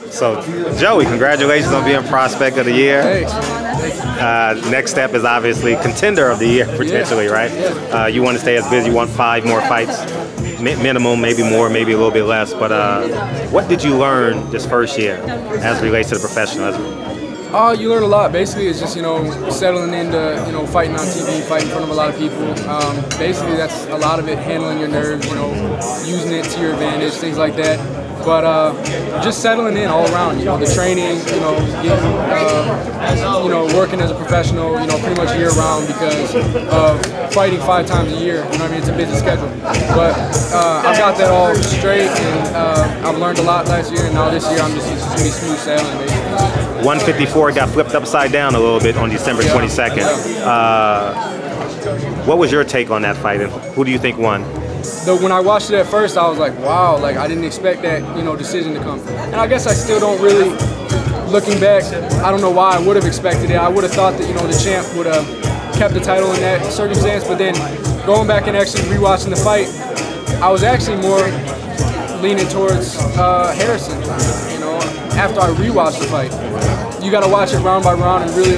So, Joey, congratulations on being Prospect of the Year. Next step is obviously Contender of the Year, potentially, right? You want to stay as busy, you want 5 more fights, minimum, maybe more, maybe a little bit less. But what did you learn this first year as it relates to the professionalism? You learn a lot. Basically, it's just, settling into, fighting on TV, fighting in front of a lot of people. Basically, that's a lot of it, handling your nerves, using it to your advantage, things like that. But just settling in all around, the training, getting, working as a professional, pretty much year round because of fighting 5 times a year. It's a busy schedule. But I've got that all straight, and I've learned a lot last year, and now this year it's just going to be smooth sailing, basically. 154 got flipped upside down a little bit on December 22nd. What was your take on that fight, and who do you think won? When I watched it at first, I was like, wow, I didn't expect that, decision to come. And I guess I still don't really, looking back, I don't know why I would have expected it. I would have thought that, the champ would have kept the title in that circumstance, but then going back and actually rewatching the fight, I was actually more leaning towards Harrison, after I rewatched the fight. You got to watch it round by round and really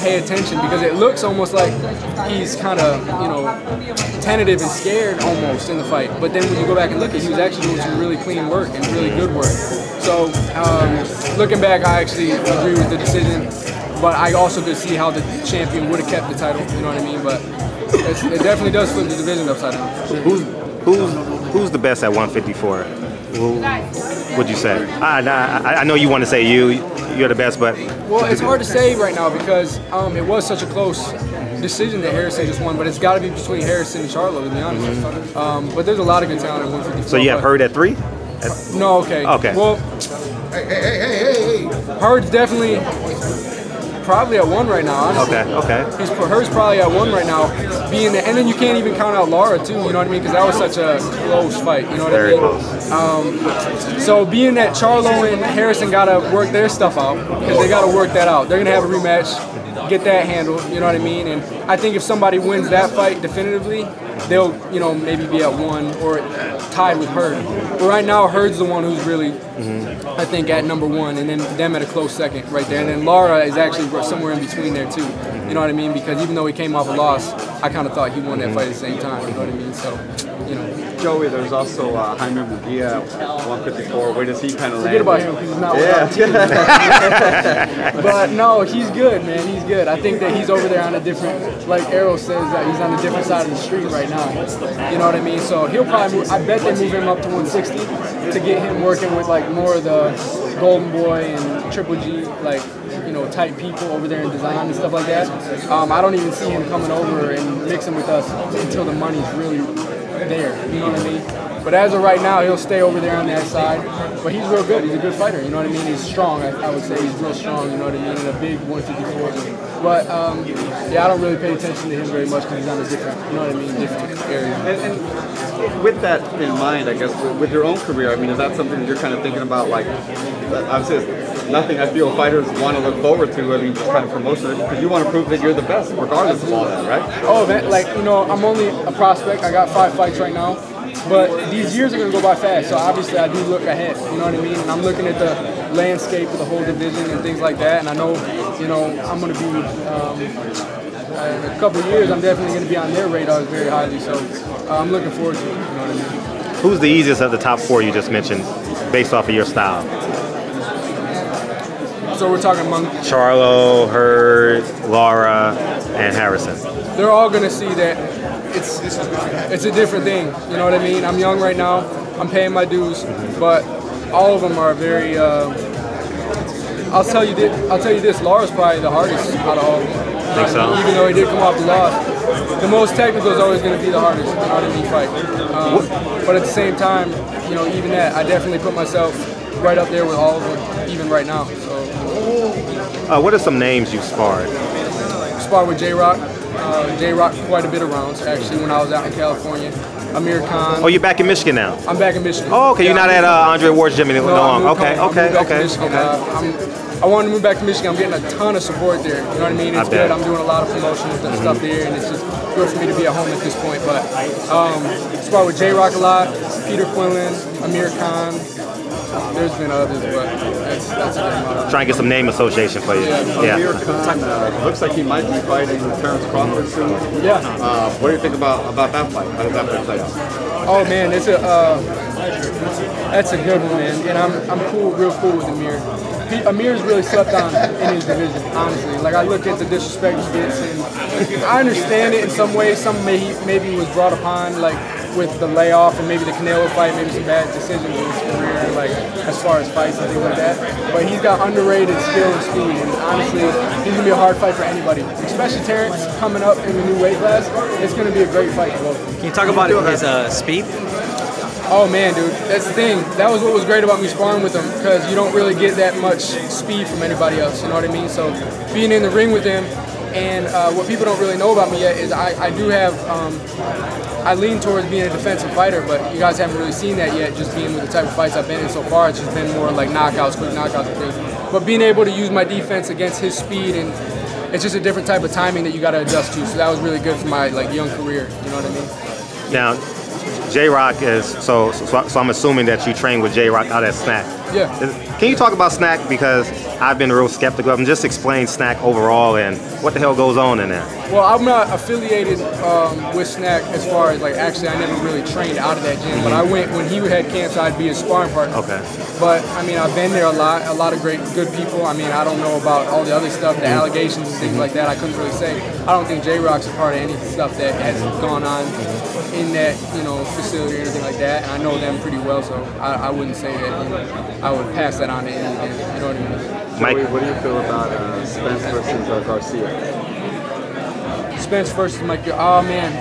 pay attention, because it looks almost like he's kind of tentative and scared almost in the fight. But then when you go back and look at it, he was actually doing some really clean work and really good work. So looking back, I actually agree with the decision, but I also could see how the champion would have kept the title. You know what I mean? But it definitely does flip the division upside down. Who's the best at 154? Would you say? I know you want to say you're the best, but well, it's hard to say right now because it was such a close decision that Harrison just won, but it's got to be between Harrison and Charlo, to be honest. But there's a lot of good talent at 154. So you have Hurd at 3? No, okay. Okay. Well, hey. Hurd's definitely probably at 1 right now, honestly. Okay. Hurd's probably at 1 right now. And then you can't even count out Lara too, you know what I mean? Because that was such a close fight, you know what I mean? Close. So being that Charlo and Harrison gotta work their stuff out, because they gotta work that out. They're gonna have a rematch, get that handled, you know what I mean? And I think if somebody wins that fight definitively, they'll, maybe be at 1 or tied with Hurd. But right now, Hurd's the one who's really, I think, at number 1, and then them at a close second right there. And then Lara is actually somewhere in between there too. You know what I mean? Because even though he came off a loss, I kind of thought he won that fight at the same time. You know what I mean? So, Joey, there's also Jaime Munguia at 154. Where does he kind of land? Forget about him because he's not with But no, he's good, man. He's good. I think that he's over there on a different, like Arrow says, that he's on a different side of the street right now. You know what I mean? So he'll probably move, I bet they move him up to 160 to get him working with more of the Golden Boy and Triple G, type people over there in design and stuff like that. I don't even see him coming over and mixing with us until the money's really there, you know what I mean? But as of right now, he'll stay over there on that side. But he's real good. He's a good fighter, you know what I mean? He's strong, I would say. He's real strong, you know what I mean? In a big 154. But, I don't really pay attention to him very much because he's on a different, different area. And with that in mind, I guess, with your own career, is that something that you're kind of thinking about, obviously, nothing I feel fighters want to look forward to, just kind of promotion, because you want to prove that you're the best, regardless of all that, right? Oh, man, I'm only a prospect. I got 5 fights right now. But these years are going to go by fast, so obviously I do look ahead, you know what I mean? And I'm looking at the landscape of the whole division and things like that, and I know, I'm going to be, in a couple of years, I'm definitely going to be on their radar very highly, so I'm looking forward to it, you know what I mean? Who's the easiest of the top 4 you just mentioned, based off of your style? So we're talking among Charlo, Hurd, Lara, and Harrison. They're all going to see that it's a different thing, you know what I mean? I'm young right now, I'm paying my dues, but all of them are very, I'll tell you this, Lara's probably the hardest out of all of them. Think so? Even though he did come off the loss. The most technical is always going to be the hardest, you know what I mean, fight. But at the same time, even that, I definitely put myself right up there with all of them, even right now. So. What are some names you've sparred? Sparred with J-Rock. J-Rock quite a bit of rounds, actually, when I was out in California. Amir Khan. Oh, you're back in Michigan now? I'm back in Michigan. Oh, okay. You're not at Andre Ward's gym any longer. Okay. I wanted to move back to Michigan. I'm getting a ton of support there. You know what I mean? It's good. I'm doing a lot of promotional stuff there, and it's just good for me to be at home at this point. But sparred with J-Rock a lot, Peter Quinlan, Amir Khan. There's been others, but that's a Try and get some name association for you. Yeah. Looks like he might be fighting Terrence Crawford soon. Yeah. What do you think about that fight? How does that fight play out? Oh man, that's a good one, man. And I'm real cool with Amir. Amir's really slept on in his division, honestly. Like, I look at the disrespect he gets, and I understand it in some ways. Some maybe was brought upon, like, with the layoff and maybe the Canelo fight, maybe some bad decisions in his career, like, as far as fights and things like that. But he's got underrated skill and speed, and honestly, he's going to be a hard fight for anybody, especially Terrence coming up in the new weight class. It's going to be a great fight for both. Can you talk about his speed? Oh man, dude, that's the thing. That was what was great about me sparring with him, because you don't really get that much speed from anybody else, you know what I mean? So being in the ring with him, and what people don't really know about me yet is I do have, I lean towards being a defensive fighter, but you guys haven't really seen that yet, just being with the type of fights I've been in so far. It's just been more like knockouts, quick knockouts and things. But being able to use my defense against his speed, and it's just a different type of timing that you got to adjust to. So that was really good for my young career, you know what I mean? Now, J-Rock is, so I'm assuming that you train with J-Rock out at SNAC. Yeah. Can you talk about SNAC? Because I've been real skeptical of them. Just explain SNAC overall and what the hell goes on in there. Well, I'm not affiliated with SNAC as far as, like, actually I never really trained out of that gym, but I went when he had camp, so I'd be his sparring partner. Okay. But, I mean, I've been there a lot of good people. I mean, I don't know about all the other stuff, the allegations and things like that. I couldn't really say. I don't think J-Rock's a part of any stuff that has gone on in that, facility or anything like that, and I know them pretty well, so I wouldn't say that, I would pass that on to anyone, you know what I mean? Mike, what do you feel about Spence versus Garcia? Spence versus Mike. Oh man,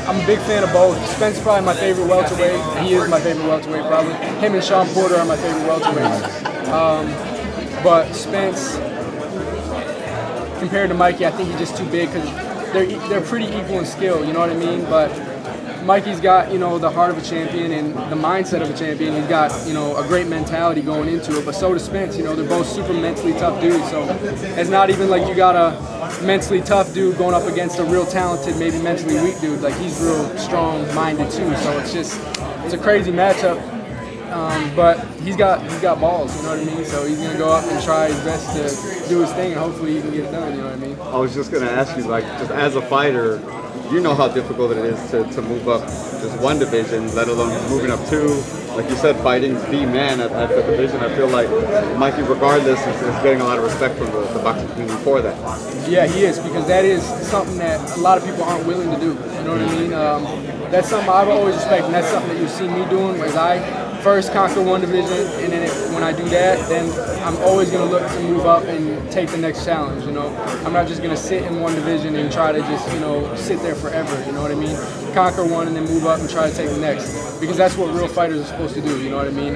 I'm a big fan of both. Spence is probably my favorite welterweight. He is my favorite welterweight probably. Him and Sean Porter are my favorite welterweights. But Spence, compared to Mikey, I think he's just too big because they're pretty equal in skill. You know what I mean? But Mikey's got, the heart of a champion and the mindset of a champion. He's got, a great mentality going into it, but so does Spence. They're both super mentally tough dudes, so it's not even like you got a mentally tough dude going up against a real talented, maybe mentally weak dude. Like, he's real strong-minded too, so it's a crazy matchup. But he's got balls, you know what I mean? So he's gonna go up and try his best to do his thing, and hopefully he can get it done, you know what I mean? I was just gonna ask you, like, just as a fighter, you know how difficult it is to move up just one division, let alone moving up two. Like you said, fighting the man at the division. I feel like Mikey, regardless, is getting a lot of respect from the boxing community for that. Yeah, he is, because that is something that a lot of people aren't willing to do. You know what I mean? That's something I've always respected, and that's something that you see me doing, as I first conquer one division, and then when I do that, then I'm always going to look to move up and take the next challenge, I'm not just going to sit in one division and try to just, sit there forever, you know what I mean? Conquer one and then move up and try to take the next, because that's what real fighters are supposed to do, you know what I mean?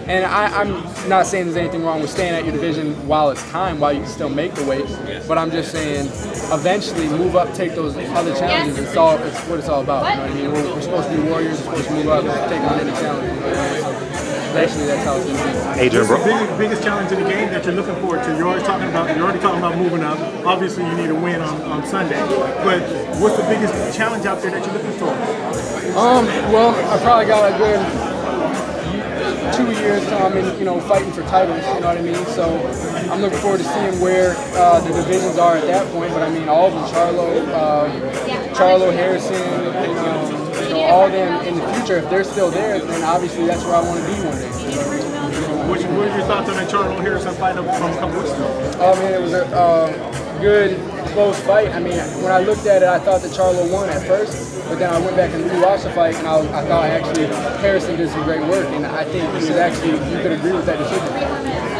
And I'm not saying there's anything wrong with staying at your division while it's time, while you can still make the weight, but I'm just saying eventually move up, take those other challenges. It's what it's all about, you know what I mean? We're supposed to be warriors, we're supposed to move up and take on any challenge, you know what I mean? So eventually that's how it's going to be. Adrian, What's the biggest challenge in the game that you're looking forward to? You're already talking about moving up. Obviously you need a win on Sunday, but what's the biggest challenge out there that you're looking for? Well, I probably got a good 2 years time in, fighting for titles, you know what I mean? So I'm looking forward to seeing where the divisions are at that point, but I mean, all of them, Charlo, Harrison, all of them in the future, if they're still there, then obviously that's where I want to be one day. What are your thoughts on that Charlo Harrison fight from a couple weeks ago? Oh man, it was a good, close fight. I mean, when I looked at it, I thought that Charlo won at first, but then I went back and rewatched the fight, and I thought actually Harrison did some great work, and I think he was actually, you could agree with that decision.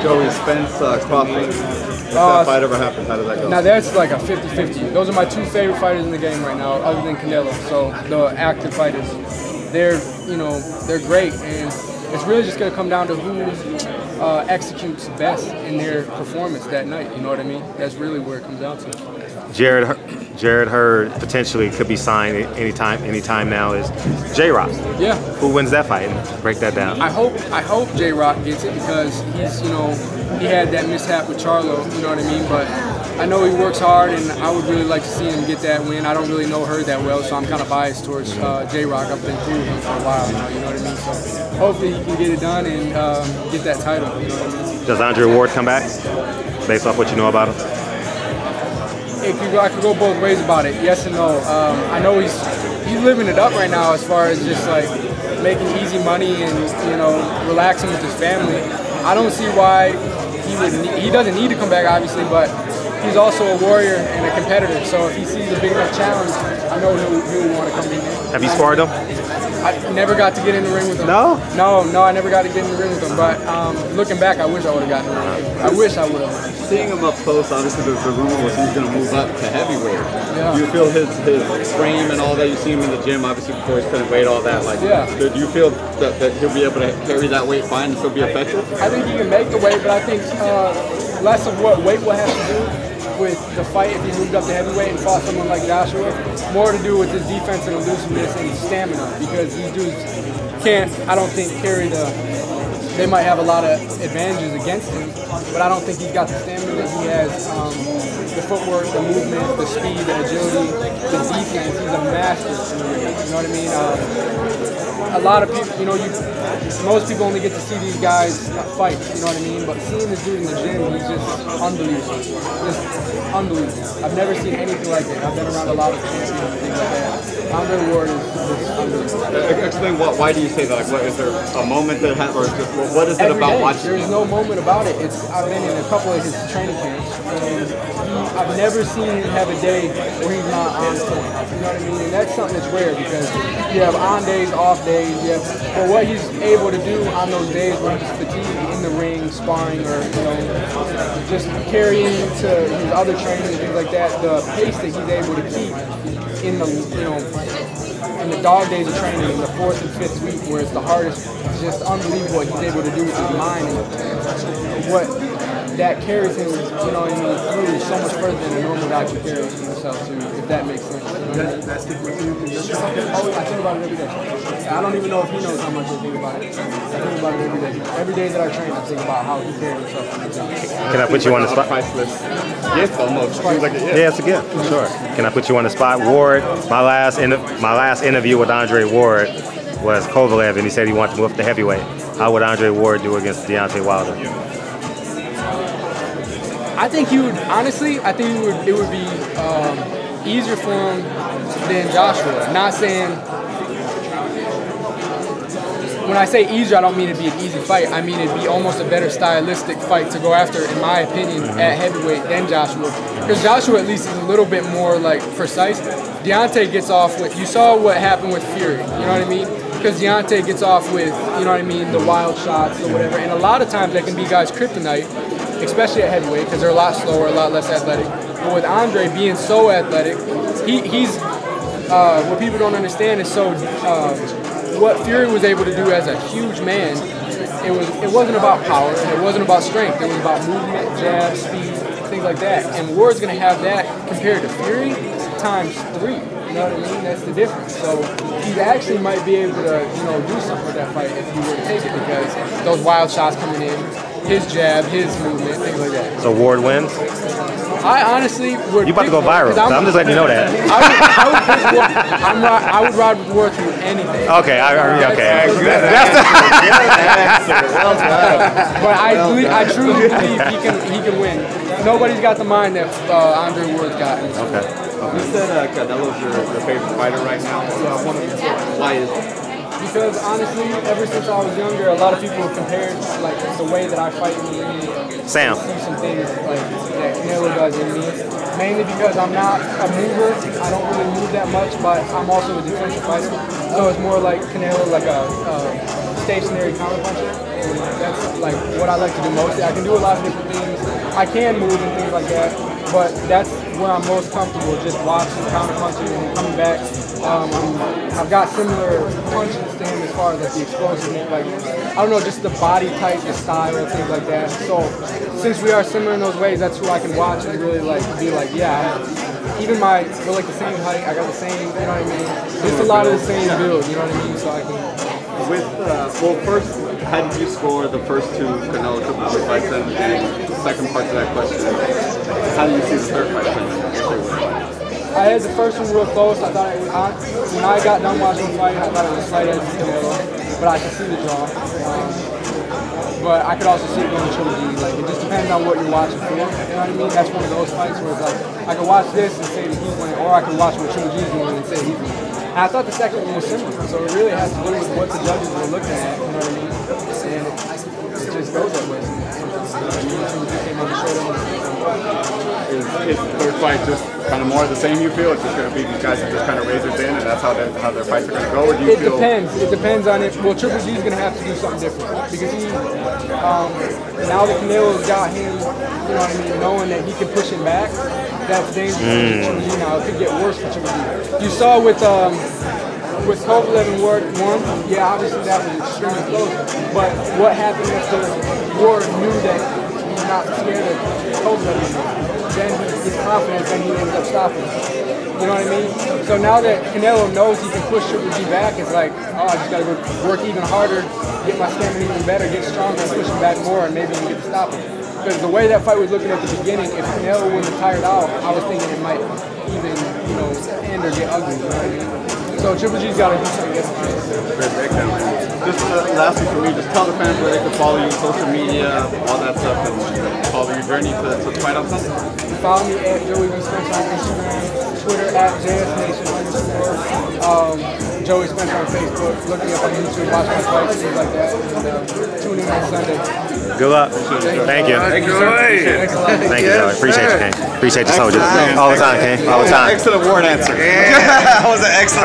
Joey, Spence, Crawford. If that fight ever happens, how does that go? Now that's like a 50-50. Those are my two favorite fighters in the game right now, other than Canelo. So the active fighters, they're great, and it's really just going to come down to who executes best in their performance that night. You know what I mean? That's really where it comes down to. Jared Jared Hurd potentially could be signed anytime now is J-Rock. Yeah. Who wins that fight? Break that down. I hope J-Rock gets it because he's, he had that mishap with Charlo, you know what I mean? But I know he works hard, and I would really like to see him get that win. I don't really know Hurd that well, so I'm kind of biased towards J-Rock. I've been through him for a while now, you know what I mean? So hopefully he can get it done and get that title, you know what I mean? Does Andre Ward come back based off what you know about him? I could go both ways about it, yes and no. I know he's living it up right now as far as just like making easy money and relaxing with his family. I don't see why he doesn't need to come back, obviously, but he's also a warrior and a competitor. So if he sees a big enough challenge, I know he'll want to come in there. Have you sparred him? I never got to get in the ring with him. No? No, I never got to get in the ring with him. But looking back, I wish I would have gotten in the ring. I wish I would have. Seeing him up close, obviously the rumor was he's going to move up to heavyweight. Yeah. Do you feel his frame and all that? You see him in the gym, obviously before he's cutting weight, all that. Like, yeah. Do you feel that he'll be able to carry that weight fine and still be effective? I think he can make the weight, but I think less of what weight will have to do with the fight if he moved up to heavyweight and fought someone like Joshua, more to do with his defense and elusiveness and stamina, because these dudes can't, I don't think, carry they might have a lot of advantages against him, but I don't think he's got the stamina that he has, the footwork, the movement, the speed, the agility, the defense. He's a master in the ring, you know what I mean? A lot of people, most people only get to see these guys fight, you know what I mean? But seeing this dude in the gym, he's just unbelievable. Just unbelievable. I've never seen anything like it. I've been around a lot of champions and things like that. Andre Ward is unbelievable. Explain why do you say that? Like, what, is there a moment that or just what is it Every about day. watching? There's no moment about it. I've been in a couple of his training camps, and I've never seen him have a day where he's not on point. You know what I mean? And that's something that's rare because you have on days, off days. But what he's able to do on those days when he's fatigued in the ring, sparring, or just carrying to his other training and things like that, the pace that he's able to keep in the in the dog days of training, in the 4th and 5th week, where it's the hardest, it's just unbelievable what he's able to do with his mind and what that carries him, through so much further than a normal guy can carry himself to, if that makes sense. That stick with you? Oh, I think about it every day. I don't even know if he knows how much I think about it. I think about it every day. Every day that I train, I think about how he carries himself. Can I put you on the spot? Priceless gift almost. Seems like Yeah, it's a gift. Sure. Can I put you on the spot? Ward, my last interview with Andre Ward was Kovalev, and he said he wanted to move up to heavyweight. How would Andre Ward do against Deontay Wilder? I think he would, honestly, it would be easier for him than Joshua. Not saying, when I say easier, I don't mean it'd be an easy fight. I mean it'd be almost a better stylistic fight to go after, in my opinion, at heavyweight than Joshua. Because Joshua at least is a little bit more precise. Deontay gets off with, you saw what happened with Fury, you know what I mean? Because Deontay gets off with, you know what I mean, the wild shots or whatever. And a lot of times that can be guys' kryptonite, especially at heavyweight, because they're a lot slower, a lot less athletic. But with Andre being so athletic, he's what people don't understand is what Fury was able to do as a huge man. It wasn't about power and it wasn't about strength. It was about movement, jab, speed, things like that. And Ward's going to have that compared to Fury times 3. You know what I mean? That's the difference. So he actually might be able to, do something with that fight if he were to take it, because those wild shots coming in, his jab, his movement, things like that. So Ward wins? I honestly would. You about to go viral? I'm just letting you know that. I would ride with Ward through anything. Okay, okay. But I truly believe he can win. Nobody's got the mind that Andre Ward's got. Okay. You said Canelo's your favorite fighter right now. Yeah, one of them. Why is it? Because honestly, ever since I was younger, a lot of people have compared the way that I fight in the ring. Sam. See some things that Canelo does in me. Mainly because I'm not a mover. I don't really move that much, but I'm also a defensive fighter. So it's more like Canelo, like a stationary counterpuncher. And that's what I like to do mostly. I can do a lot of different things. I can move and things like that, but that's where I'm most comfortable, just watching, counterpunching, and coming back. I've got similar punches to him as far as the explosiveness, I don't know, just the body type, the style, and things like that. So since we are similar in those ways, that's who I can watch and really be yeah, even we're like the same height. I got the same, you know what I mean? Just a lot of the same build, you know what I mean? So I can. Well, first, how did you score the first two Canelo Triple G fights? And the second part to that question is, how do you see the third fight coming? I had the first one real close. I thought when I got done watching the fight, I thought it was slight edge to Canelo, but I could see the draw. But I could also see it going to Triple G. Like, it just depends on what you're watching for. You know what I mean? That's one of those fights where it's like, I could watch this and say that he's winning, or I could watch what Triple G's doing and say he's winning. And I thought the second one was similar, so it really has to do with what the judges were looking at, you know what I mean? And it just goes that way. Is the third fight just kind of more of the same, you feel? It's just going to be these guys that just kind of razors in and that's how their fights are going to go? Or do you feel... It depends on it. Well, Triple G's going to have to do something different because now that Canelo's got him, you know what I mean, knowing that he can push him back, that's dangerous for Triple G now. It could get worse for Triple G. You saw with Kovalev and Ward won, yeah, obviously that was extremely close. But what happened after Ward knew that he's not scared of Kovalev anymore? Then he gets confidence and he ends up stopping. You know what I mean? So now that Canelo knows he can push Triple G back, it's like, oh, I just got to go work even harder, get my stamina even better, get stronger, and push him back more, and maybe we can get to stop him. Because the way that fight was looking at the beginning, if Canelo wasn't tired out, I was thinking it might even, you know, end or get ugly. You know what I mean? So Triple G's got to do something different. Just lastly for me, just tell the fans where they can follow you, social media, all that stuff, and follow your journey to fight on something. Follow me at Joey B. Spencer on Instagram, Twitter at JSNation_. Joey Spencer on Facebook. Look me up on YouTube, watch my fights, things like that. And tune in on Sunday. Good luck. Thank you. Thank you, Thank you, Joey. Appreciate you, King. Appreciate you, soldiers. All the time, King. All the time. Excellent award answer. Yeah, that was an excellent.